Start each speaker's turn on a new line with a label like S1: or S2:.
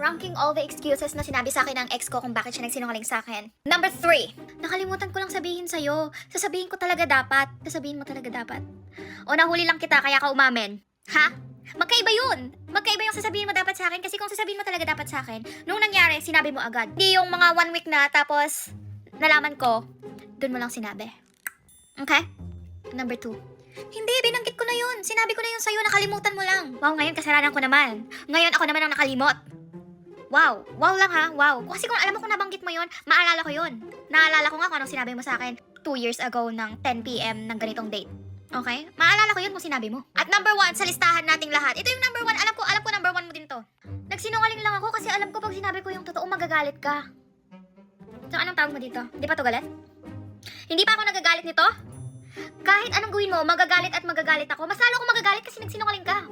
S1: ranking all the excuses na sinabi sa akin ng ex ko kung bakit siya nagsinungaling sa akin. Number 3. Nakalimutan ko lang sabihin sa'yo. Sasabihin ko talaga dapat. Sasabihin mo talaga dapat. O nahuli lang kita kaya ka umamin. Ha? Magkaiba yun. Magkaiba yung sasabihin mo dapat sa akin kasi kung sasabihin mo talaga dapat sa akin, nung nangyari, sinabi mo agad. Hindi yung mga 1 week na tapos nalaman ko, dun mo lang sinabi. Okay? Number 2. Hindi, binanggit ko na yun. Sinabi ko na yun sa'yo, nakalimutan mo lang. Wow, ngayon kasalanan ko naman. Ngayon ako naman ang nakalimot. Wow, wow lang ha, wow. Kasi kung alam mo kung nabanggit mo yun, maalala ko yun. Naalala ko nga kung anong sinabi mo sa akin 2 years ago ng 10 PM ng ganitong date. Okay? Maalala ko yun kung sinabi mo. At number 1 sa listahan nating lahat. Ito yung number 1, alam ko number 1 mo din to. Nagsinungaling lang ako kasi alam ko pag sinabi ko yung totoo, magagalit ka. So anong tawag mo dito? Hindi pa to galit? Hindi pa ako nagagalit nito? Kahit anong gawin mo, magagalit at magagalit ako. Mas lalo ako magagalit kasi nagsinungaling ka.